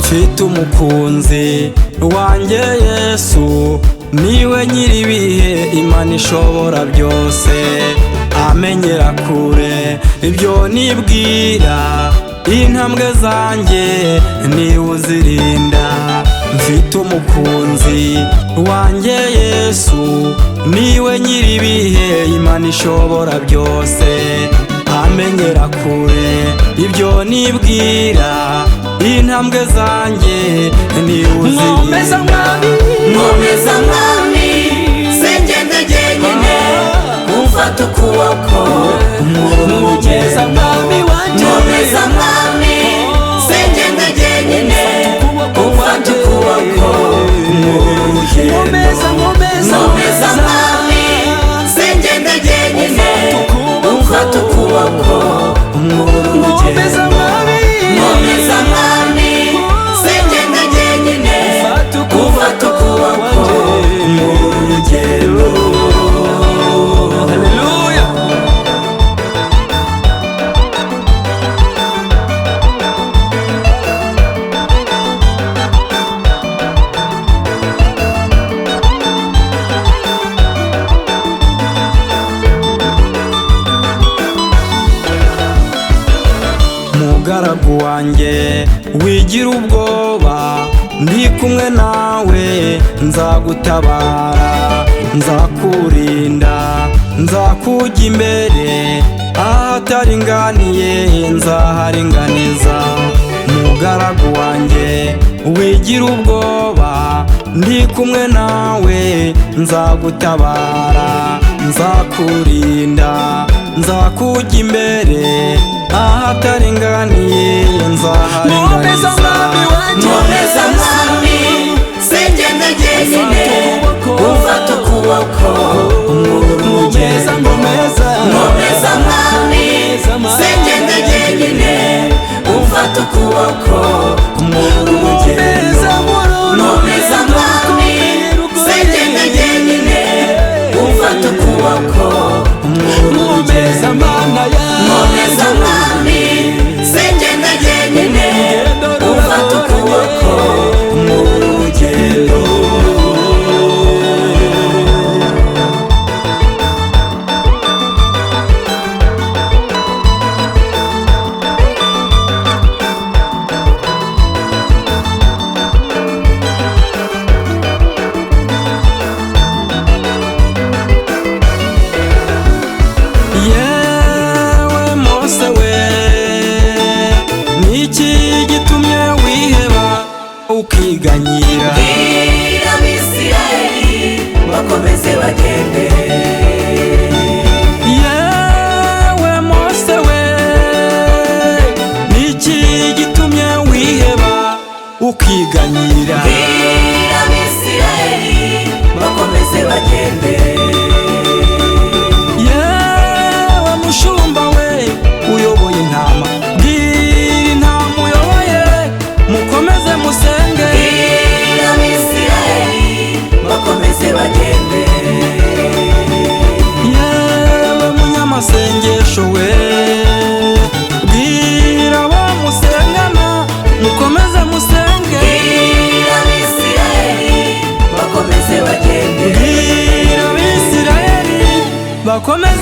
mfite umukunzi wanjye Yesu, niwe nyiribihe, Imana ishobora byose, amenyera kure ibyo nibwira, intambwe zanjye niwe uzirinda. Mfite umukunzi wanjye Yesu, niwe nyiribihe, Imana ishobora byose, amenyera kure ibyo nibwira, intambwe zanjye niwe uzirinda. Nkomeza mwami, singende jyenyine, umfata ukuboko Nkomeza mwami wanjye, nkomeza mwami, singende jyenyine, umfata ukuboko nkomeza nkomeza mwami, singende jyenyine, umfata ukuboko nkomeza mwami, nkomeza mwami, singende jyenyine, umfata ukuboko mu rugendo. Haleluya. Mugaragu wanjye wigira ubwoba, ndi kumwe nawe nzagutabara, nzakurinda, nzakujya imbere, ahataringaniye nzaharinganiza. Mugaragu wanjye wigira ubwoba, ndi kumwe nawe nzagutabara, nzakurinda, nzakujya imbere, ahataringaniye nzaharinganiza. Nkomeza mwami, singende jyenyine, umfata ukuboko mu rugendo. Nkomeza mwami, singende jyenyine, umfata ukuboko mu rugendo. Nkomeza mwami, singende jyenyine, umfata ukuboko mu rugendo. Nkomeza mwami, singende jyenyine, umfata ukuboko mu rugendo. Yewe Mose we, niki gitumye wiheba ukiganyira? Bwira Abisirayeli bakomeze bagende. Yewe Mose we, niki gitumye wiheba ukiganyira? Bwira Abisirayeli bakomeze bagende. Yewe mushumba we uyoboye intama, bwira intama uyoboye, mukomeze musenge. Bwira Abisirayeli bakomeze bagende. Yewe munyamasengesho we, bwira abo musengana, mukomeze musenge. Bwira Abisirayeli bakomeze bagende. Bwira Abisirayeli bakomeze